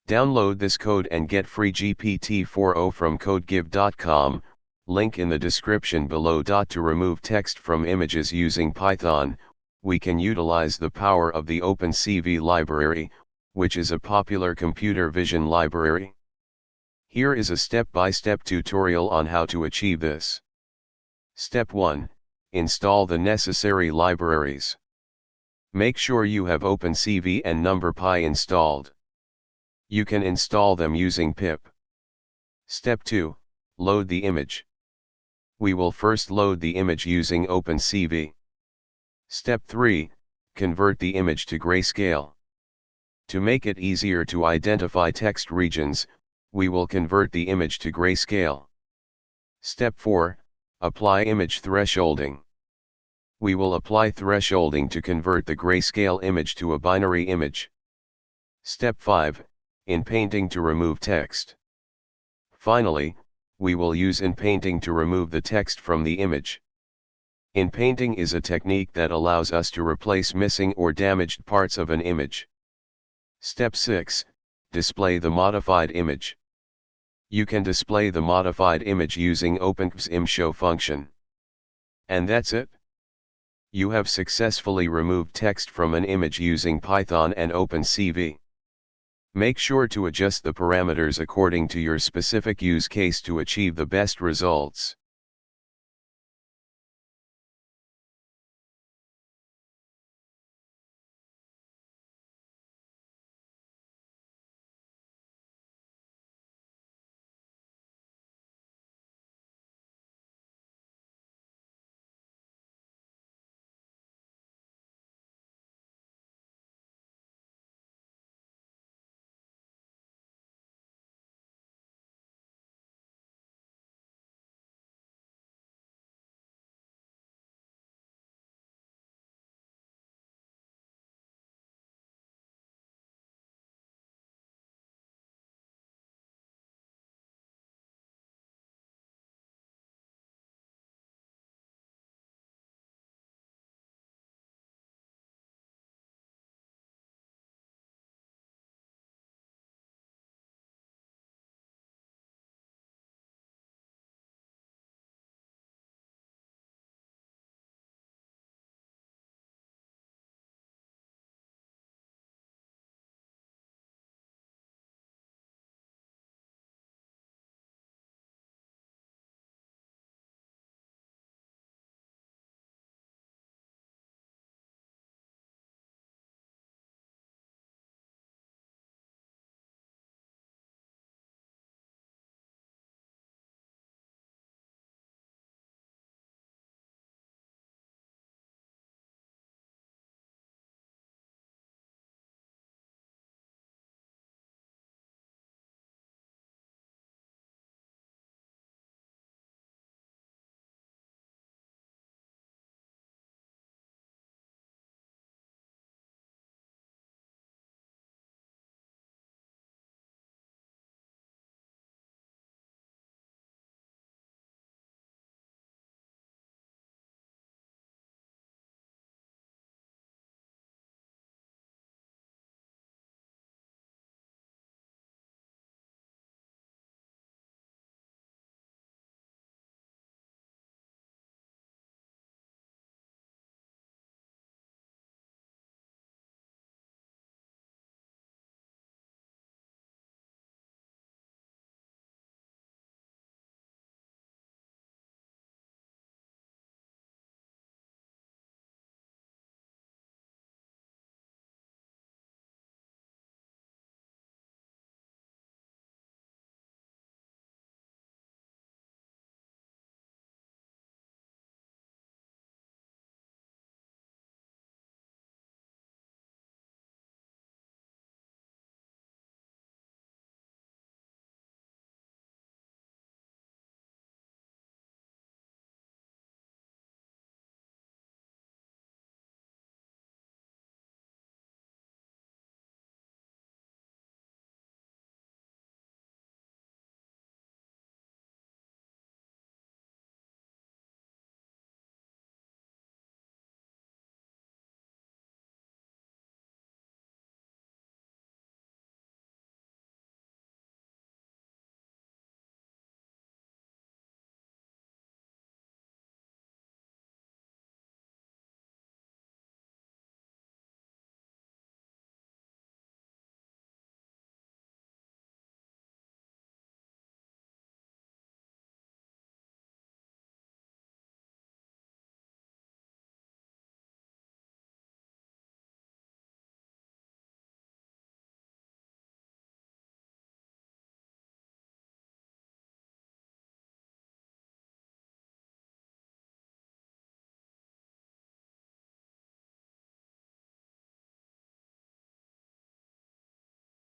Download this code and get free GPT-4o from codegive.com, link in the description below. To remove text from images using Python, we can utilize the power of the opencv library, which is a popular computer vision library. Here is a step-by-step tutorial on how to achieve this. Step 1. Install the necessary libraries. Make sure you have opencv and numpy installed. You can install them using pip. Step 2. Load the image. We will first load the image using opencv. Step 3. Convert the image to grayscale. To make it easier to identify text regions, we will convert the image to grayscale. Step 4. Apply image thresholding. We will apply thresholding to convert the grayscale image to a binary image. Step 5. Inpainting to remove text. Finally, we will use inpainting to remove the text from the image. Inpainting is a technique that allows us to replace missing or damaged parts of an image. Step 6. Display the modified image. You can display the modified image using opencv show function. And that's it. You have successfully removed text from an image using Python and opencv. Make sure to adjust the parameters according to your specific use case to achieve the best results.